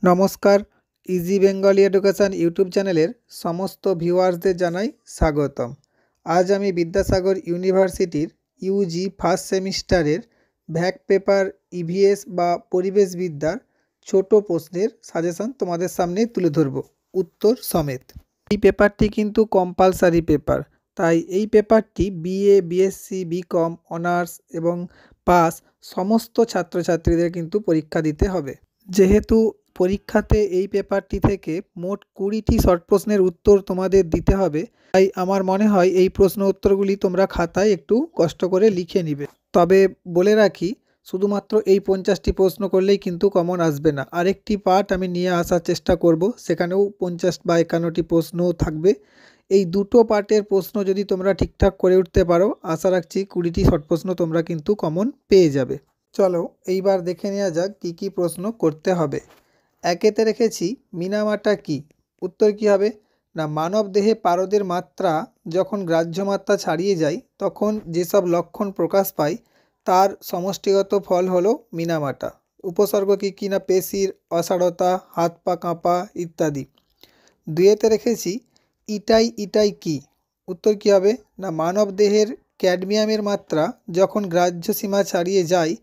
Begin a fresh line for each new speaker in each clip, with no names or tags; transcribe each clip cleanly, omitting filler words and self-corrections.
নমস্কার, easy Bengali education YouTube চ্যানেলের সমস্ত ভিউয়ার্সদের জানাই স্বাগতম। আজ আমি বিদ্যাসাগর ইউনিভার্সিটির ইউজি ফার্স্ট সেমিস্টারের ভ্যাক পেপার ইভিএস বা পরিবেশবিদ্যার ছোট প্রশ্নের সাজেশন তোমাদের সামনে তুলে ধরব উত্তর সমেত। এই পেপারটি কিন্তু কম্পালসারি পেপার, তাই এই পেপারটি বিএ, বিএসসি, বিকম, অনার্স এবং পাস সমস্ত ছাত্রছাত্রীদের কিন্তু পরীক্ষা দিতে হবে। যেহেতু পরীক্ষাতে এই পেপারটি থেকে মোট 20টি শর্ট প্রশ্নের উত্তর তোমাদের দিতে হবে, তাই আমার মনে হয় এই প্রশ্ন উত্তরগুলি তোমরা খাতায় একটু কষ্ট করে লিখে নিবে। তবে বলে রাখি, শুধুমাত্র এই 50টি প্রশ্ন করলেই কিন্তু কমন আসবে না, আরেকটি পার্ট আমি নিয়ে আসার চেষ্টা করব, সেখানেও 50 বা 51টি প্রশ্নও থাকবে। এই দুটো পার্টের প্রশ্ন যদি তোমরা ঠিকঠাক করে উঠতে পারো, আশা রাখছি 20টি শর্ট প্রশ্ন তোমরা কিন্তু কমন পেয়ে যাবে। চলো এইবার দেখে নেওয়া যাক কী কী প্রশ্ন করতে হবে। একেতে রেখেছি মিনামাটা কি। উত্তর কী হবে না, মানব দেহে পারদের মাত্রা যখন গ্রাহ্য মাত্রা ছাড়িয়ে যায় তখন যেসব লক্ষণ প্রকাশ পায় তার সমষ্টিগত ফল হলো মিনামাটা। উপসর্গ কী কী না, পেশির অসাড়তা, হাত পা কাঁপা ইত্যাদি। দুয়েতে রেখেছি ইটাই ইটাই কি। উত্তর কী হবে না, মানব দেহের ক্যাডমিয়ামের মাত্রা যখন গ্রাহ্য সীমা ছাড়িয়ে যায়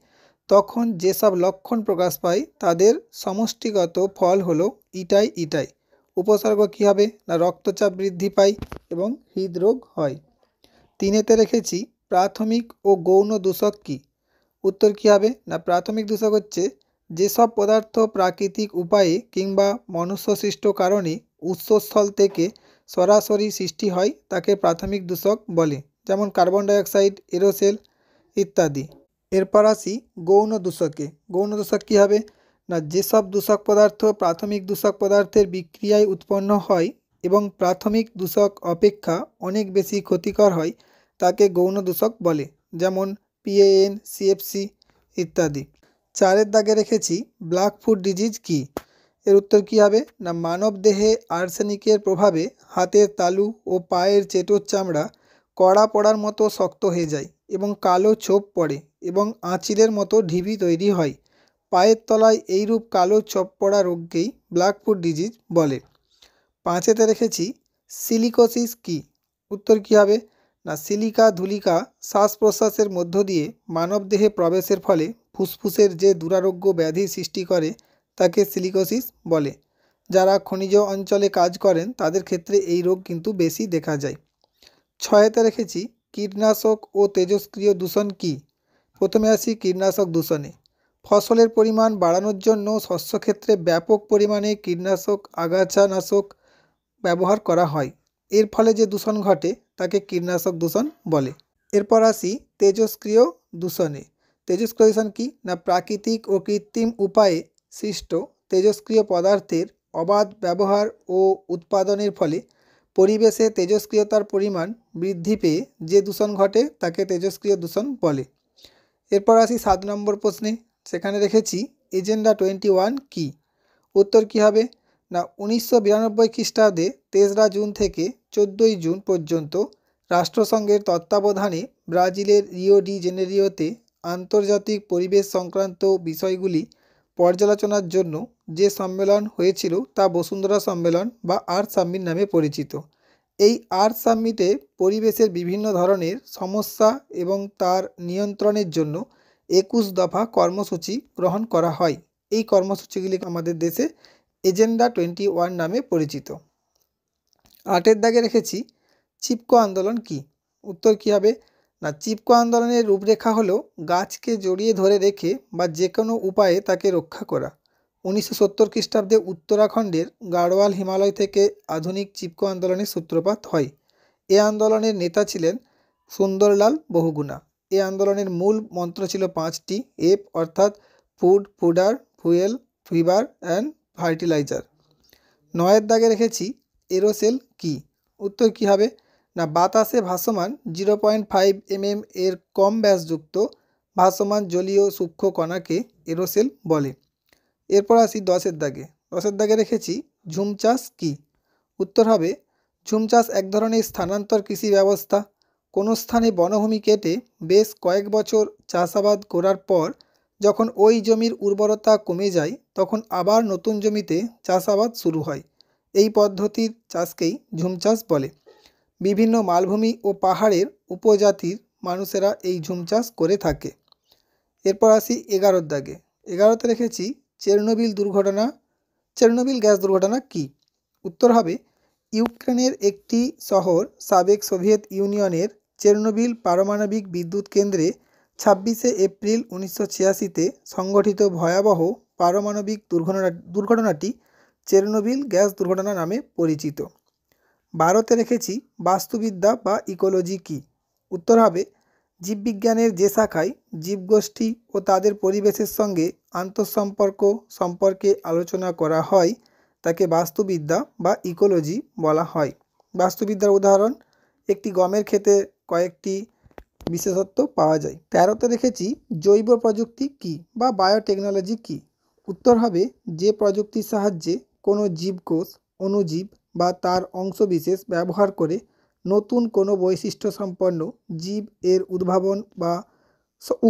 তখন যেসব লক্ষণ প্রকাশ পায় তাদের সমষ্টিগত ফল হলো ইটাই ইটাই। উপসর্গ কী হবে না, রক্তচাপ বৃদ্ধি পায় এবং হৃদরোগ হয়। তিনেতে রেখেছি প্রাথমিক ও গৌণ দূষক কী। উত্তর কী হবে না, প্রাথমিক দূষক হচ্ছে যেসব পদার্থ প্রাকৃতিক উপায়ে কিংবা মনুষ্যসৃষ্ট কারণে উৎসস্থল থেকে সরাসরি সৃষ্টি হয় তাকে প্রাথমিক দূষক বলে, যেমন কার্বন ডাইঅক্সাইড, এরোসেল ইত্যাদি। এরপর আসি গৌণ দূষকে। গৌণ দূষক কী হবে না, যেসব দূষক পদার্থ প্রাথমিক দূষক পদার্থের বিক্রিয়ায় উৎপন্ন হয় এবং প্রাথমিক দূষক অপেক্ষা অনেক বেশি ক্ষতিকর হয় তাকে গৌণ দূষক বলে, যেমন পিএএন, সিএফসি ইত্যাদি। চারের দাগে রেখেছি ব্ল্যাক ফুট ডিজিজ কী। এর উত্তর কী হবে না, মানব দেহে আর্সেনিকের প্রভাবে হাতের তালু ও পায়ের চেটোর চামড়া কড়া পড়ার মতো শক্ত হয়ে যায় এবং কালো ছোপ পড়ে এবং আঁচিলের মতো ঢিবি তৈরি হয়। পায়ের তলায় এইরূপ কালো ছোপ পড়া রোগকেই ব্ল্যাক ফুট ডিজিজ বলে। পাঁচেতে রেখেছি সিলিকোসিস কী। উত্তর কী হবে না, সিলিকা ধূলিকা শ্বাস প্রশ্বাসের মধ্য দিয়ে মানবদেহে প্রবেশের ফলে ফুসফুসের যে দুরারোগ্য ব্যাধির সৃষ্টি করে তাকে সিলিকোসিস বলে। যারা খনিজ অঞ্চলে কাজ করেন তাদের ক্ষেত্রে এই রোগ কিন্তু বেশি দেখা যায়। ছয়েতে রেখেছি কীটনাশক ও তেজস্ক্রিয় দূষণ কী। প্রথমে আসি কীটনাশক দূষণে। ফসলের পরিমাণ বাড়ানোর জন্য শস্যক্ষেত্রে ব্যাপক পরিমাণে কীটনাশক, আগাছানাশক ব্যবহার করা হয়। এর ফলে যে দূষণ ঘটে তাকে কীটনাশক দূষণ বলে। এরপর আসি তেজস্ক্রিয় দূষণে। তেজস্ক্রিয় দূষণ কী না, প্রাকৃতিক ও কৃত্রিম উপায়ে সৃষ্ট তেজস্ক্রিয় পদার্থের অবাধ ব্যবহার ও উৎপাদনের ফলে পরিবেশে তেজস্ক্রিয়তার পরিমাণ বৃদ্ধি পেয়ে যে দূষণ ঘটে তাকে তেজস্ক্রিয় দূষণ বলে। এরপর আসি 7 নম্বর প্রশ্নে। সেখানে রেখেছি এজেন্ডা 21 কী। উত্তর কী হবে না, 1992 খ্রিস্টাব্দে 3রা জুন থেকে 14ই জুন পর্যন্ত রাষ্ট্রসংঘের তত্ত্বাবধানে ব্রাজিলের রিও ডি জেনেরিওতে আন্তর্জাতিক পরিবেশ সংক্রান্ত বিষয়গুলি পর্যালোচনার জন্য যে সম্মেলন হয়েছিল তা বসুন্ধরা সম্মেলন বা আর্থ সামিট নামে পরিচিত। এই আর্থ সামিটে পরিবেশের বিভিন্ন ধরনের সমস্যা এবং তার নিয়ন্ত্রণের জন্য 21 দফা কর্মসূচি গ্রহণ করা হয়। এই কর্মসূচিগুলি আমাদের দেশে এজেন্ডা 21 নামে পরিচিত। 8এর দাগে রেখেছি চিপকো আন্দোলন কী। উত্তর কী হবে না, চিপকো আন্দোলনের রূপরেখা হলো গাছকে জড়িয়ে ধরে রেখে বা যে কোনো উপায়ে তাকে রক্ষা করা। 1970 খ্রিস্টাব্দে উত্তরাখণ্ডের গাড়োয়াল হিমালয় থেকে আধুনিক চিপকো আন্দোলনের সূত্রপাত হয়। এ আন্দোলনের নেতা ছিলেন সুন্দরলাল বহুগুণা। এই আন্দোলনের মূল মন্ত্র ছিল 5টি এফ, অর্থাৎ food, fodder, fuel, fibre and fertiliser. 9এর দাগে রেখেছি এরোসেল কী। উত্তর কী হবে না, বাতাসে ভাসমান 0.5 mm এর কম ব্যাসযুক্ত ভাসমান জলীয় সূক্ষ্ম কণাকে এরোসেল বলে। এরপর আসি 10এর দাগে। 10এর দাগে রেখেছি ঝুম চাষ কী। উত্তর হবে ঝুম চাষ এক ধরনের স্থানান্তর কৃষি ব্যবস্থা। কোনো স্থানে বনভূমি কেটে বেশ কয়েক বছর চাষাবাদ করার পর যখন ওই জমির উর্বরতা কমে যায় তখন আবার নতুন জমিতে চাষাবাদ শুরু হয়। এই পদ্ধতির চাষকেই ঝুম চাষ বলে। বিভিন্ন মালভূমি ও পাহাড়ের উপজাতির মানুষেরা এই ঝুম চাষ করে থাকে। এরপর আসি 11 দাগে। 11তে রেখেছি চেরনোবিল গ্যাস দুর্ঘটনা কী? উত্তর হবে ইউক্রেনের একটি শহর সাবেক সোভিয়েত ইউনিয়নের চেরনোবিল পারমাণবিক বিদ্যুৎ কেন্দ্রে 26শে এপ্রিল 1986-তে সংঘটিত ভয়াবহ পারমাণবিক দুর্ঘটনাটি চেরনোবিল গ্যাস দুর্ঘটনা নামে পরিচিত। 12তে রেখেছি বাস্তুবিদ্যা বা ইকোলজি কী? উত্তর হবে জীববিজ্ঞানের যে শাখায় জীবগোষ্ঠী ও তাদের পরিবেশের সঙ্গে আন্তঃসম্পর্ক সম্পর্কে আলোচনা করা হয় তাকে বাস্তুবিদ্যা বা ইকোলজি বলা হয়। বাস্তুবিদ্যার উদাহরণ একটি গমের ক্ষেতে কয়েকটি বিশেষত্ব পাওয়া যায়। 13তে রেখেছি জৈব প্রযুক্তি কী বা বায়োটেকনোলজি কী? উত্তর হবে যে প্রযুক্তির সাহায্যে কোনো জীবকোষ, অণুজীব বা তার অংশবিশেষ ব্যবহার করে নতুন কোনো বৈশিষ্ট্যসম্পন্ন জীব এর উদ্ভাবন বা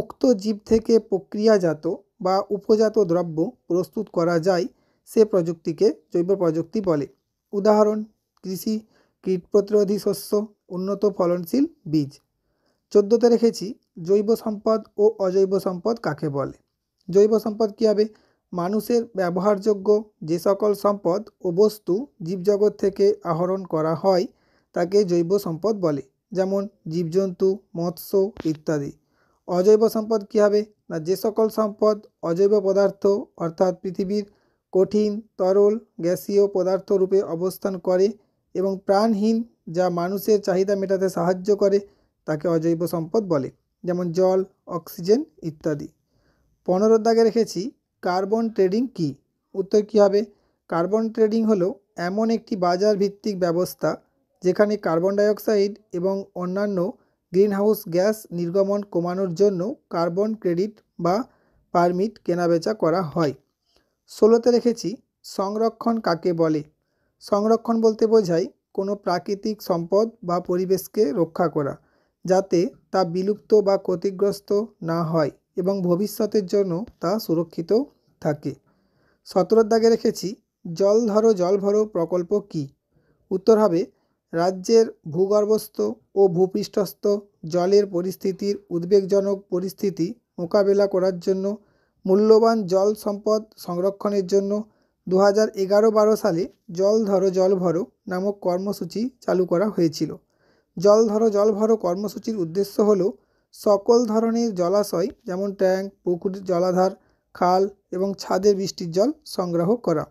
উক্ত জীব থেকে প্রক্রিয়াজাত বা উপজাত দ্রব্য প্রস্তুত করা যায়, সে প্রযুক্তিকে জৈব প্রযুক্তি বলে। উদাহরণ কৃষি, কীট প্রতিরোধী শস্য, উন্নত ফলনশীল বীজ। 14তে রেখেছি জৈব সম্পদ ও অজৈব সম্পদ কাকে বলে? জৈব সম্পদ কী হবে? মানুষের ব্যবহারযোগ্য যে সকল সম্পদ ও বস্তু জীবজগৎ থেকে আহরণ করা হয় তাকে জৈব সম্পদ বলে, যেমন জীবজন্তু, মৎস্য ইত্যাদি। অজৈব সম্পদ কী হবে? না যে সকল সম্পদ অজৈব পদার্থ অর্থাৎ পৃথিবীর কঠিন, তরল, গ্যাসীয় পদার্থ রূপে অবস্থান করে এবং প্রাণহীন, যা মানুষের চাহিদা মেটাতে সাহায্য করে, তাকে অজৈব সম্পদ বলে, যেমন জল, অক্সিজেন ইত্যাদি। 15 দাগে রেখেছি কার্বন ট্রেডিং কী? উত্তর কী হবে? কার্বন ট্রেডিং হলো এমন একটি বাজার ভিত্তিক ব্যবস্থা যেখানে কার্বন ডাইঅক্সাইড এবং অন্যান্য গ্রিনহাউস গ্যাস নির্গমন কমানোর জন্য কার্বন ক্রেডিট বা পারমিট কেনাবেচা করা হয়। 16তে রেখেছি সংরক্ষণ কাকে বলে? সংরক্ষণ বলতে বোঝায় কোনো প্রাকৃতিক সম্পদ বা পরিবেশকে রক্ষা করা যাতে তা বিলুপ্ত বা ক্ষতিগ্রস্ত না হয় এবং ভবিষ্যতের জন্য তা সুরক্ষিত থাকে। 17 দাগে রেখেছি জল ধরো জল ভরো প্রকল্প কী? উত্তর হবে রাজ্যের ভূগর্ভস্থ ও ভূপৃষ্ঠস্থ জলের পরিস্থিতির উদ্বেগজনক পরিস্থিতি মোকাবেলা করার জন্য মূল্যবান জল সম্পদ সংরক্ষণের জন্য 2011-12 সালে জল ধরো জল ভরো নামক কর্মসূচি চালু করা হয়েছিল। জল ধরো জল ভরো কর্মসূচির উদ্দেশ্য হল সকল ধরনের জলাশয় যেমন ট্যাঙ্ক, পুকুর, জলাধার, খাল এবং ছাদের বৃষ্টির জল সংগ্রহ করা।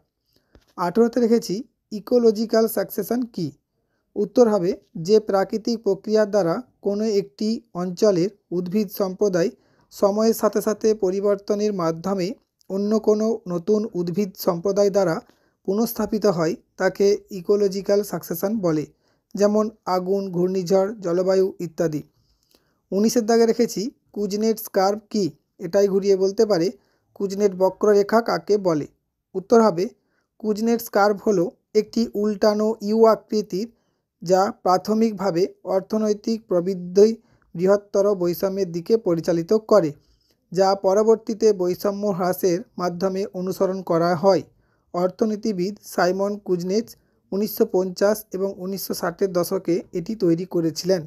18তে রেখেছি ইকোলজিক্যাল সাকসেশন কী? উত্তর হবে যে প্রাকৃতিক প্রক্রিয়ার দ্বারা কোনো একটি অঞ্চলের উদ্ভিদ সম্প্রদায় সময়ের সাথে সাথে পরিবর্তনের মাধ্যমে অন্য কোনো নতুন উদ্ভিদ সম্প্রদায় দ্বারা পুনঃস্থাপিত হয় তাকে ইকোলজিক্যাল সাকসেশন বলে, যেমন আগুন, ঘূর্ণিঝড়, জলবায়ু ইত্যাদি। 19 দাগে রেখেছি কুজনেটস কার্ভ কী? এটাই ঘুরিয়ে বলতে পারে কুজনেট বক্ররেখা কাকে বলে? উত্তর হবে কুজনেটস কার্ভ হলো একটি উল্টানো ইউ আকৃতির, যা প্রাথমিকভাবে অর্থনৈতিক প্রবৃদ্ধি বৃহত্তর বৈষম্যের দিকে পরিচালিত করে, যা পরবর্তীতে বৈষম্য হ্রাসের মাধ্যমে অনুসরণ করা হয়। অর্থনীতিবিদ সাইমন কুজনেটস 1950 এবং 1960-এর দশকে এটি তৈরি করেছিলেন।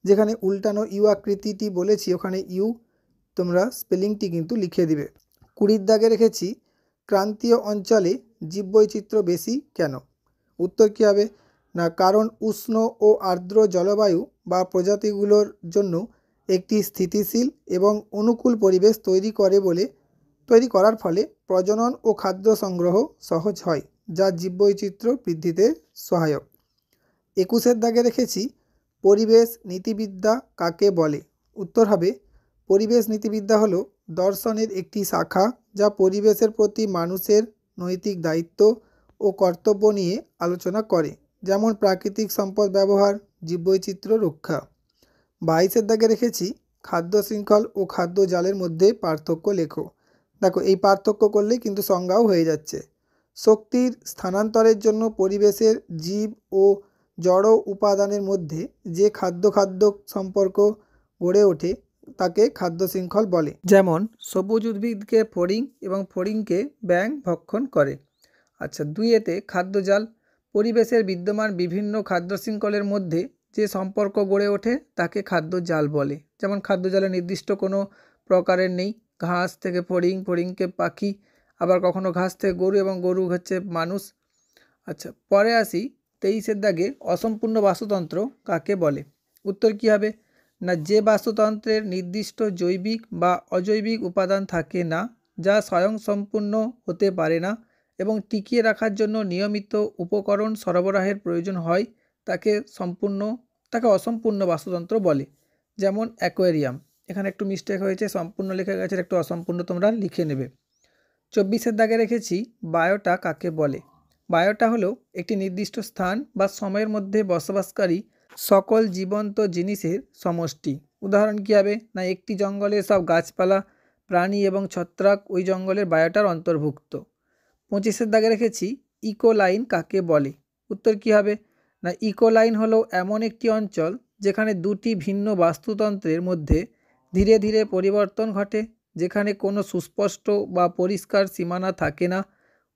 যেখানে উল্টানো ইউ আকৃতিটি বলেছি ওখানে ইউ তোমরা স্পেলিংটি কিন্তু লিখে দিবে। 20 দাগে রেখেছি ক্রান্তীয় অঞ্চলে জীববৈচিত্র্য বেশি কেন? উত্তর কী হবে? না কারণ উষ্ণ ও আর্দ্র জলবায়ু বা প্রজাতিগুলোর জন্য একটি স্থিতিশীল এবং অনুকূল পরিবেশ তৈরি করার ফলে প্রজনন ও খাদ্য সংগ্রহ সহজ হয়, যা জীববৈচিত্র্য বৃদ্ধিতে সহায়ক। 21 দাগে রেখেছি পরিবেশ নীতিবিদ্যা কাকে বলে? উত্তর হবে পরিবেশ নীতিবিদ্যা হলো দর্শনের একটি শাখা যা পরিবেশের প্রতি মানুষের নৈতিক দায়িত্ব ও কর্তব্য নিয়ে আলোচনা করে, যেমন প্রাকৃতিক সম্পদ ব্যবহার, জীববৈচিত্র্য রক্ষা। 22 দাগে রেখেছি খাদ্য শৃঙ্খল ও খাদ্য জালের মধ্যে পার্থক্য লেখো। দেখো এই পার্থক্য করলেই কিন্তু সংজ্ঞাও হয়ে যাচ্ছে। শক্তির স্থানান্তরের জন্য পরিবেশের জীব ও জড় উপাদানের মধ্যে যে খাদ্য সম্পর্ক গড়ে ওঠে তাকে খাদ্য শৃঙ্খল বলে। যেমন সবুজ উদ্ভিদকে ফড়িং এবং ফড়িংকে ব্যাঙ ভক্ষণ করে। আচ্ছা, 2 খাদ্যজাল। পরিবেশের বিদ্যমান বিভিন্ন খাদ্য শৃঙ্খলের মধ্যে যে সম্পর্ক গড়ে ওঠে তাকে খাদ্যজাল বলে। যেমন খাদ্যজালে নির্দিষ্ট কোনো প্রকারের নেই, ঘাস থেকে ফড়িং, ফড়িংকে পাখি, আবার কখনো ঘাস থেকে গরু এবং গরু হচ্ছে মানুষ। আচ্ছা, পরে আসি 23 অসম্পূর্ণ বাস্তুতন্ত্র কাকে বলে। উত্তর কী হবে না, যে বাস্তুতন্ত্রের নির্দিষ্ট জৈবিক বা অজৈবিক উপাদান থাকে না, যা স্বয়ংসম্পূর্ণ হতে পারে না এবং টিকিয়ে রাখার জন্য নিয়মিত উপকরণ সরবরাহের প্রয়োজন হয়, তাকে অসম্পূর্ণ বাস্তুতন্ত্র বলে। যেমন অ্যাকোয়ারিয়াম, এখানে একটু মিস্টেক হয়েছে, সম্পূর্ণ লেখা গেছে, একটু অসম্পূর্ণ তোমরা লিখে নেবে। 24 রেখেছি বায়োটা কাকে বলে। বায়োটা হলো একটি নির্দিষ্ট স্থান বা সময়ের মধ্যে বসবাসকারী সকল জীবন্ত জিনিসের সমষ্টি। উদাহরণ কী হবে না, একটি জঙ্গলের সব গাছপালা, প্রাণী এবং ছত্রাক ওই জঙ্গলের বায়োটার অন্তর্ভুক্ত। 25 রেখেছি ইকোলাইন কাকে বলে। উত্তর কী হবে না, ইকোলাইন হলো এমন একটি অঞ্চল যেখানে দুটি ভিন্ন বাস্তুতন্ত্রের মধ্যে ধীরে ধীরে পরিবর্তন ঘটে, যেখানে কোনো সুস্পষ্ট বা পরিষ্কার সীমানা থাকে না।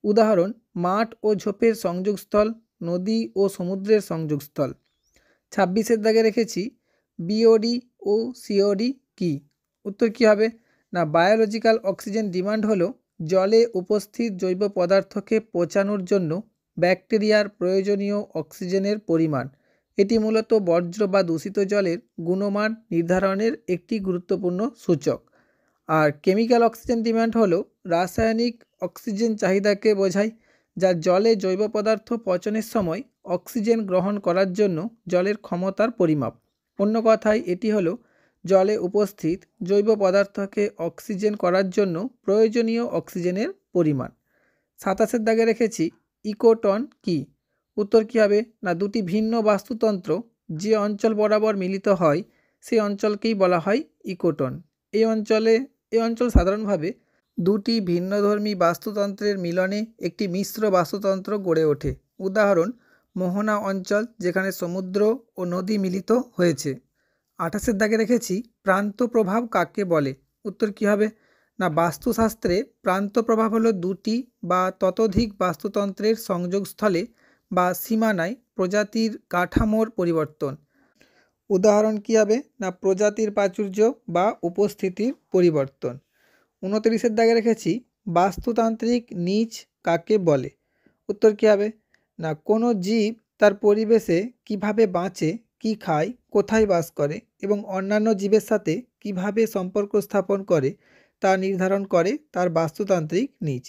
উদাহরণ মাঠ ও ঝোপের সংযোগস্থল, নদী ও সমুদ্রের সংযোগস্থল। 26 রেখেছি বিওডি ও সিওডি কি। উত্তর কী হবে না, বায়োলজিক্যাল অক্সিজেন ডিমান্ড হলো জলে উপস্থিত জৈব পদার্থকে পচানোর জন্য ব্যাকটেরিয়ার প্রয়োজনীয় অক্সিজেনের পরিমাণ। এটি মূলত বর্জ্য বা দূষিত জলের গুণমান নির্ধারণের একটি গুরুত্বপূর্ণ সূচক। আর কেমিক্যাল অক্সিজেন ডিমান্ড হলো রাসায়নিক অক্সিজেন চাহিদাকে বোঝায়, যা জলে জৈব পদার্থ পচনের সময় অক্সিজেন গ্রহণ করার জন্য জলের ক্ষমতার পরিমাপ। অন্য কথায় এটি হলো জলে উপস্থিত জৈব পদার্থকে অক্সিজেন করার জন্য প্রয়োজনীয় অক্সিজেনের পরিমাণ। 27 রেখেছি ইকোটন কি। উত্তর কী হবে না, দুটি ভিন্ন বাস্তুতন্ত্র যে অঞ্চল বরাবর মিলিত হয় সেই অঞ্চলকেই বলা হয় ইকোটন। এই অঞ্চল সাধারণভাবে দুটি ভিন্নধর্মী বাস্তুতন্ত্রের মিলনে একটি মিশ্র বাস্তুতন্ত্র গড়ে ওঠে। উদাহরণ মোহনা অঞ্চল, যেখানে সমুদ্র ও নদী মিলিত হয়েছে। 28 রেখেছি প্রান্ত প্রভাব কাকে বলে। উত্তর কী হবে না, বাস্তুশাস্ত্রে প্রান্ত প্রভাব হলো দুটি বা ততোধিক বাস্তুতন্ত্রের সংযোগস্থলে বা সীমানায় প্রজাতির কাঠামোর পরিবর্তন। উদাহরণ কী হবে না, প্রজাতির প্রাচুর্য বা উপস্থিতির পরিবর্তন। 29 রেখেছি বাস্তুতান্ত্রিক নিচ কাকে বলে। উত্তর কী হবে না, কোনো জীব তার পরিবেশে কিভাবে বাঁচে, কি খায়, কোথায় বাস করে এবং অন্যান্য জীবের সাথে কিভাবে সম্পর্ক স্থাপন করে তা নির্ধারণ করে তার বাস্তুতান্ত্রিক নিচ।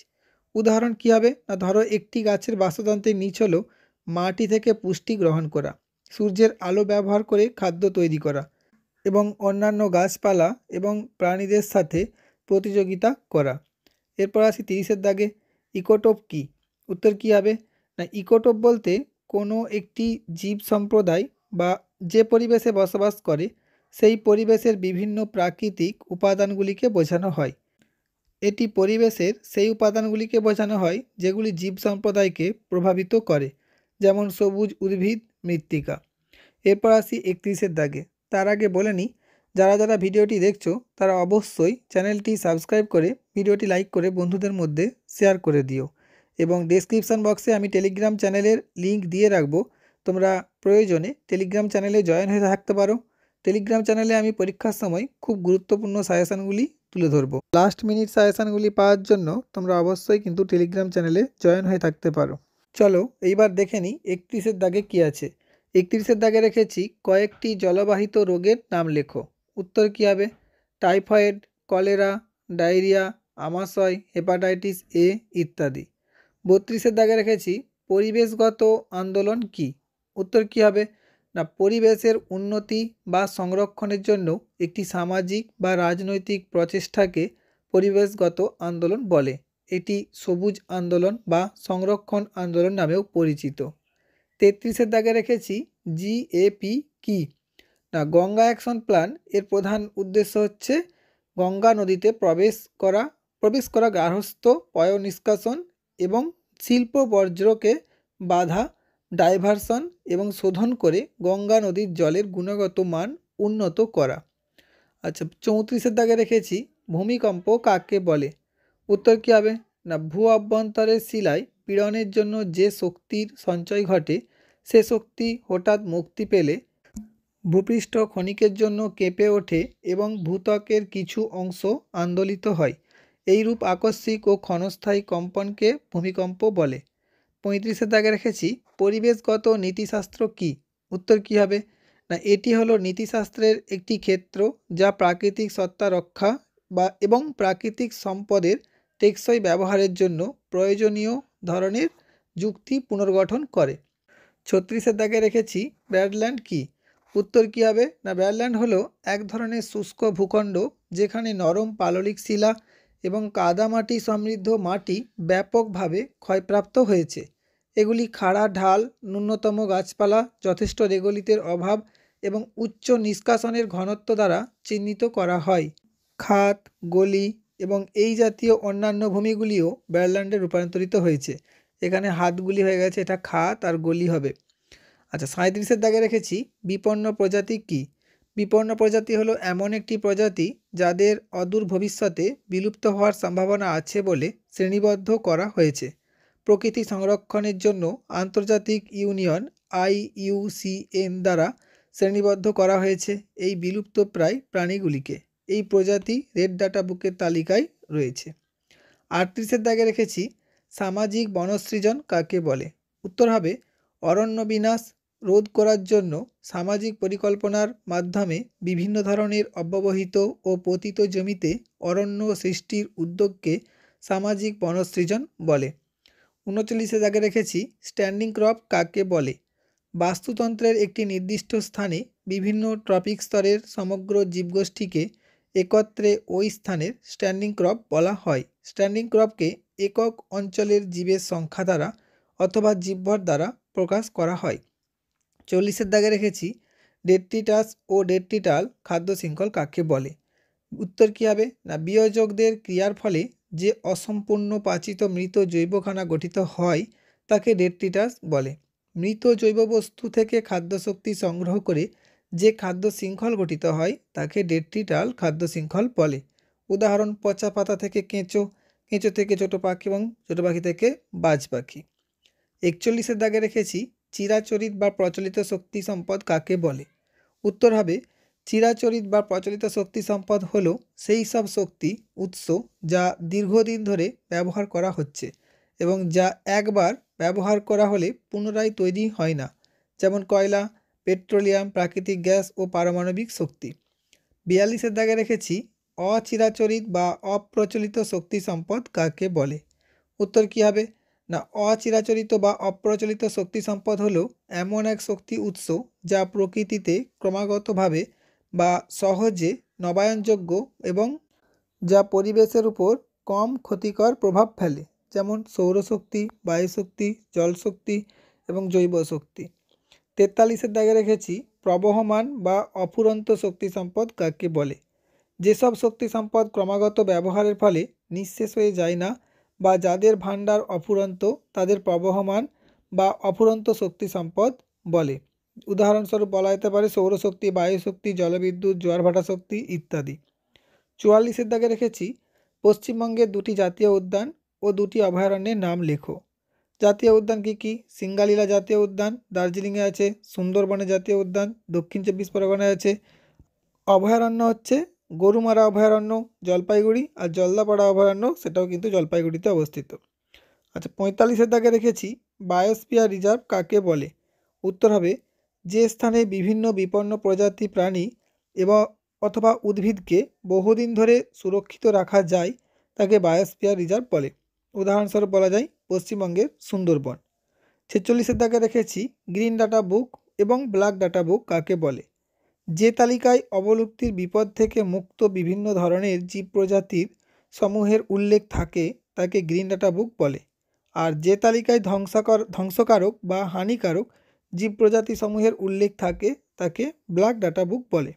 উদাহরণ কী হবে না, ধরো একটি গাছের বাস্তুতান্ত্রিক নিচ হলো মাটি থেকে পুষ্টি গ্রহণ করা, সূর্যের আলো ব্যবহার করে খাদ্য তৈরি করা এবং অন্যান্য গাছপালা এবং প্রাণীদের সাথে প্রতিযোগিতা করা। এরপর আসি 30 ইকোটোপ কি। উত্তর কী হবে না, ইকোটোপ বলতে কোনো একটি জীব সম্প্রদায় বা যে পরিবেশে বসবাস করে সেই পরিবেশের বিভিন্ন প্রাকৃতিক উপাদানগুলিকে বোঝানো হয়। এটি পরিবেশের সেই উপাদানগুলিকে বোঝানো হয় যেগুলি জীব সম্প্রদায়কে প্রভাবিত করে, যেমন সবুজ উদ্ভিদ, মৃত্তিকা। এরপর আসি 31। তার আগে বলে নিই, যারা যারা ভিডিওটি দেখছো তারা অবশ্যই চ্যানেলটি সাবস্ক্রাইব করে ভিডিওটি লাইক করে বন্ধুদের মধ্যে শেয়ার করে দিও এবং ডেসক্রিপশান বক্সে আমি টেলিগ্রাম চ্যানেলের লিঙ্ক দিয়ে রাখবো, তোমরা প্রয়োজনে টেলিগ্রাম চ্যানেলে জয়েন হয়ে থাকতে পারো। টেলিগ্রাম চ্যানেলে আমি পরীক্ষার সময় খুব গুরুত্বপূর্ণ সাজেশানগুলি তুলে ধরবো। লাস্ট মিনিট সাজেশানগুলি পাওয়ার জন্য তোমরা অবশ্যই কিন্তু টেলিগ্রাম চ্যানেলে জয়েন হয়ে থাকতে পারো। চলো এইবার দেখে নিই 31 কী আছে। 31 রেখেছি কয়েকটি জলবাহিত রোগের নাম লেখো। উত্তর কী হবে, টাইফয়েড, কলেরা, ডায়রিয়া, আমাশয়, হেপাটাইটিস এ ইত্যাদি। 32 রেখেছি পরিবেশগত আন্দোলন কি। উত্তর কী হবে না, পরিবেশের উন্নতি বা সংরক্ষণের জন্য একটি সামাজিক বা রাজনৈতিক প্রচেষ্টাকে পরিবেশগত আন্দোলন বলে। এটি সবুজ আন্দোলন বা সংরক্ষণ আন্দোলন নামেও পরিচিত। 33 রেখেছি জিএপি কি না, গঙ্গা অ্যাকশন প্ল্যান এর প্রধান উদ্দেশ্য হচ্ছে গঙ্গা নদীতে প্রবেশ করা গার্হস্থ্য পয় নিষ্কাশন এবং শিল্প বর্জ্যকে বাধা, ডাইভারশন এবং শোধন করে গঙ্গা নদীর জলের গুণগত মান উন্নত করা। আচ্ছা, 34-এর দাগে রেখেছি ভূমিকম্প কাকে বলে? উত্তর কী হবে? না, ভূ অভ্যন্তরের শিলায় পীড়নের জন্য যে শক্তির সঞ্চয় ঘটে সে শক্তি হঠাৎ মুক্তি পেলে ভূপৃষ্ঠ ক্ষণিকের জন্য কেঁপে ওঠে এবং ভূত্বকের কিছু অংশ আন্দোলিত হয়। এইরূপ আকস্মিক ও ক্ষণস্থায়ী কম্পনকে ভূমিকম্প বলে। 35-এর দাগে রেখেছি পরিবেশগত নীতিশাস্ত্র কী? উত্তর কী হবে? না, এটি হলো নীতিশাস্ত্রের একটি ক্ষেত্র যা প্রাকৃতিক সত্তা রক্ষা এবং প্রাকৃতিক সম্পদের টেকসই ব্যবহারের জন্য প্রয়োজনীয় ধরনের যুক্তি পুনর্গঠন করে। 36-এর দাগে রেখেছি ব্যাডল্যান্ড কী? উত্তর কী হবে? না, ব্যাডল্যান্ড হলো এক ধরনের শুষ্ক ভূখণ্ড যেখানে নরম পাললিক শিলা এবং কাদামাটি সমৃদ্ধ মাটি ব্যাপকভাবে ক্ষয়প্রাপ্ত হয়েছে। এগুলি খাড়া ঢাল, ন্যূনতম গাছপালা, যথেষ্ট রেগলিতের অভাব এবং উচ্চ নিষ্কাশনের ঘনত্ব দ্বারা চিহ্নিত করা হয়। খাত, গলি এবং এই জাতীয় অন্যান্য ভূমিগুলিও ব্যাডল্যান্ডে রূপান্তরিত হয়েছে। এখানে হাতগুলি হয়ে গেছে, এটা খাত আর গলি হবে। আচ্ছা, 37-এর দাগে রেখেছি বিপন্ন প্রজাতি কী? বিপন্ন প্রজাতি হলো এমন একটি প্রজাতি যাদের অদূর ভবিষ্যতে বিলুপ্ত হওয়ার সম্ভাবনা আছে বলে শ্রেণীবদ্ধ করা হয়েছে। প্রকৃতি সংরক্ষণের জন্য আন্তর্জাতিক ইউনিয়ন IUCN দ্বারা শ্রেণীবদ্ধ করা হয়েছে এই বিলুপ্তপ্রায় প্রাণীগুলিকে। এই প্রজাতি রেড ডাটা বুকের তালিকায় রয়েছে। 38-এর দাগে রেখেছি সামাজিক বনসৃজন কাকে বলে? উত্তর হবে অরণ্য বিনাশ রোধ করার জন্য সামাজিক পরিকল্পনার মাধ্যমে বিভিন্ন ধরনের অব্যবহৃত ও পতিত জমিতে অরণ্য সৃষ্টির উদ্যোগকে সামাজিক বনসৃজন বলে। 39-এর দাগে রেখেছি স্ট্যান্ডিং ক্রপ কাকে বলে? বাস্তুতন্ত্রের একটি নির্দিষ্ট স্থানে বিভিন্ন ট্রপিক স্তরের সমগ্র জীবগোষ্ঠীকে একত্রে ওই স্থানের স্ট্যান্ডিং ক্রপ বলা হয়। স্ট্যান্ডিং ক্রপকে একক অঞ্চলের জীবের সংখ্যা দ্বারা অথবা জীবভর দ্বারা প্রকাশ করা হয়। 40-এর দাগে রেখেছি ডেট্রিটাস ও ডেট্রিটাল খাদ্য শৃঙ্খল কাকে বলে? উত্তর কী হবে? না, বিয়োজকদের ক্রিয়ার ফলে যে অসম্পূর্ণ পাচিত মৃত জৈবখানা গঠিত হয় তাকে ডেট্রিটাস বলে। মৃত জৈব বস্তু থেকে খাদ্যশক্তি সংগ্রহ করে যে খাদ্য শৃঙ্খল গঠিত হয় তাকে ডেট্রিটাল খাদ্য শৃঙ্খল বলে। উদাহরণ, পচা পাতা থেকে কেঁচো, কেঁচো থেকে ছোটো পাখি এবং ছোটো পাখি থেকে বাজ পাখি। 41-এর দাগে রেখেছি চিরাচরিত বা প্রচলিত শক্তি সম্পদ কাকে বলে? উত্তর হবে চিরাচরিত বা প্রচলিত শক্তি সম্পদ হলো সেই সব শক্তি উৎস যা দীর্ঘদিন ধরে ব্যবহার করা হচ্ছে এবং যা একবার ব্যবহার করা হলে পুনরায় তৈরি হয় না, যেমন কয়লা, পেট্রোলিয়াম, প্রাকৃতিক গ্যাস ও পারমাণবিক শক্তি। 42-এর দাগে রেখেছি অচিরাচরিত বা অপ্রচলিত শক্তি সম্পদ কাকে বলে? উত্তর কী হবে? না, অচিরাচরিত বা অপ্রচলিত শক্তি সম্পদ হলো এমন এক শক্তি উৎস যা প্রকৃতিতে ক্রমাগতভাবে বা সহজে নবায়নযোগ্য এবং যা পরিবেশের উপর কম ক্ষতিকর প্রভাব ফেলে, যেমন সৌরশক্তি, বায়ুশক্তি, জলশক্তি এবং জৈব শক্তি। 43-এর দাগে রেখেছি প্রবহমান বা অফুরন্ত শক্তি সম্পদ কাকে বলে? যেসব শক্তি সম্পদ ক্রমাগত ব্যবহারের ফলে নিঃশেষ হয়ে যায় না বা যাদের ভাণ্ডার অফুরন্ত তাদের প্রবহমান বা অফুরন্ত শক্তি সম্পদ বলে। উদাহরণস্বরূপ বলা যেতে পারে সৌরশক্তি, বায়ুশক্তি, জলবিদ্যুৎ, জোয়ারভাটা শক্তি ইত্যাদি। 44-এর দাগে রেখেছি পশ্চিমবঙ্গের 2টি জাতীয় উদ্যান ও 2টি অভয়ারণ্যের নাম লেখো। জাতীয় উদ্যান কী কী? সিঙ্গালীলা জাতীয় উদ্যান দার্জিলিংয়ে আছে, সুন্দরবনে জাতীয় উদ্যান দক্ষিণ 24 পরগনায় আছে, অভয়ারণ্য হচ্ছে গরুমারা অভয়ারণ্য জলপাইগুড়ি, আর জলদাপাড়া অভয়ারণ্য সেটাও কিন্তু জলপাইগুড়িতে অবস্থিত। আচ্ছা, 45-এর দাগে রেখেছি বায়োস্ফিয়ার রিজার্ভ কাকে বলে? উত্তর হবে যে স্থানে বিভিন্ন বিপন্ন প্রজাতি প্রাণী এবং অথবা উদ্ভিদকে বহুদিন ধরে সুরক্ষিত রাখা যায় তাকে বায়োস্ফিয়ার রিজার্ভ বলে। উদাহরণস্বরূপ বলা যায় পশ্চিমবঙ্গের সুন্দরবন। 46-এর দাগে রেখেছি গ্রিন ডাটা বুক এবং ব্ল্যাক ডাটা বুক কাকে বলে? যে তালিকায় অবলুপ্তির বিপদ থেকে মুক্ত বিভিন্ন ধরনের জীব প্রজাতির সমূহের উল্লেখ থাকে তাকে গ্রিন ডাটা বুক বলে, আর যে তালিকায় ধ্বংসকারক বা হানিকারক জীব প্রজাতি সমূহের উল্লেখ থাকে তাকে ব্ল্যাক ডাটা বুক বলে।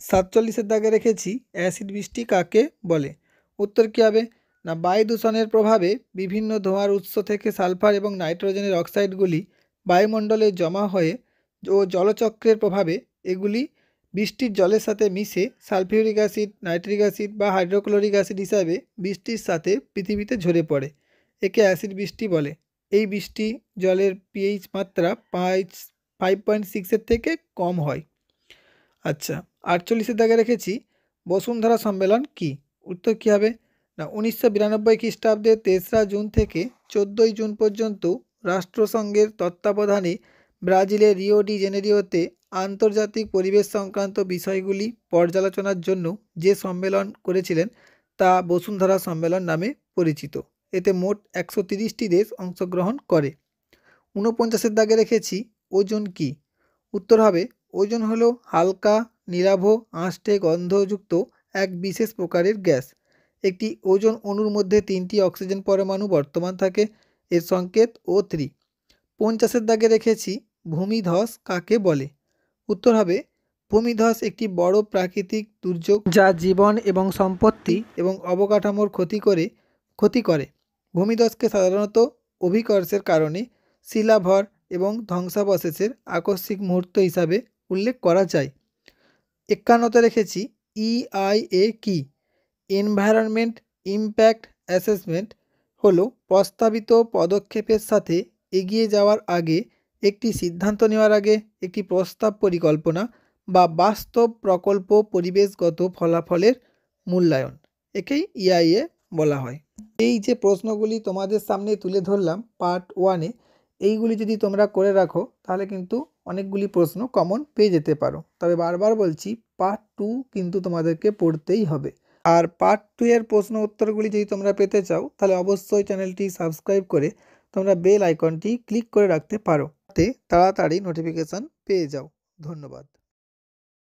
47-এর দাগে রেখেছি অ্যাসিড বৃষ্টি কাকে বলে? উত্তর কী হবে? না, বায়ু দূষণের প্রভাবে বিভিন্ন ধোঁয়ার উৎস থেকে সালফার এবং নাইট্রোজেনের অক্সাইডগুলি বায়ুমণ্ডলে জমা হয়ে ও জলচক্রের প্রভাবে এগুলি বৃষ্টির জলের সাথে মিশে সালফিউরিক অ্যাসিড, নাইট্রিক অ্যাসিড বা হাইড্রোক্লোরিক অ্যাসিড হিসাবে বৃষ্টির সাথে পৃথিবীতে ঝরে পড়ে। একে অ্যাসিড বৃষ্টি বলে। এই বৃষ্টি জলের পিএইচ মাত্রা 5.6 থেকে কম হয়। আচ্ছা, 48 দাগে রেখেছি বসুন্ধরা সম্মেলন কি? উত্তর কী হবে না, 1992 খ্রিস্টাব্দে 3রা জুন থেকে 14ই জুন পর্যন্ত রাষ্ট্রসংঘের তত্ত্বাবধানে ব্রাজিলের রিও ডি জেনেরিওতে আন্তর্জাতিক পরিবেশ সংক্রান্ত বিষয়গুলি পর্যালোচনার জন্য যে সম্মেলন করেছিলেন তা বসুন্ধরা সম্মেলন নামে পরিচিত। এতে মোট 130টি দেশ অংশগ্রহণ করে। 49 দাগে রেখেছি ওজোন কি? উত্তর হবে ওজোন হলো হালকা, নীলাভ, আঁশটে গন্ধযুক্ত এক বিশেষ প্রকারের গ্যাস। একটি ওজোন অণুর মধ্যে 3টি অক্সিজেন পরমাণু বর্তমান থাকে। এর সংকেত O3। 50 দাগে রেখেছি ভূমিধস কাকে বলে? উত্তর হবে ভূমিধস একটি বড় প্রাকৃতিক দুর্যোগ যা জীবন এবং সম্পত্তি এবং অবকাঠামোর ক্ষতি করে। ভূমিধসকে সাধারণত অভিকর্ষের কারণে শিলাভর এবং ধ্বংসাবশেষের আকস্মিক মুহূর্ত হিসাবে উল্লেখ করা যায়। 51তে রেখেছি EIA কি? এনভায়রনমেন্ট ইম্প্যাক্ট অ্যাসেসমেন্ট হলো প্রস্তাবিত পদক্ষেপের সাথে এগিয়ে যাওয়ার আগে একটি সিদ্ধান্ত নেওয়ার আগে একটি প্রস্তাব পরিকল্পনা বা বাস্তব প্রকল্প পরিবেশগত ফলাফলের মূল্যায়ন। একেই EIA বলা হয়। এই যে প্রশ্নগুলি তোমাদের সামনে তুলে ধরলাম পার্ট 1-এ, এইগুলি যদি তোমরা করে রাখো তাহলে কিন্তু অনেকগুলি প্রশ্ন কমন পেয়ে যেতে পারো। তবে বারবার বলছি পার্ট 2 কিন্তু তোমাদেরকে পড়তেই হবে। আর পার্ট 2 এর প্রশ্ন উত্তরগুলি যদি তোমরা পেতে চাও তাহলে অবশ্যই চ্যানেলটি সাবস্ক্রাইব করে তোমরা বেল আইকনটি ক্লিক করে রাখতে পারো, তাড়াতাড়ি নোটিফিকেশান পেয়ে যাও। ধন্যবাদ।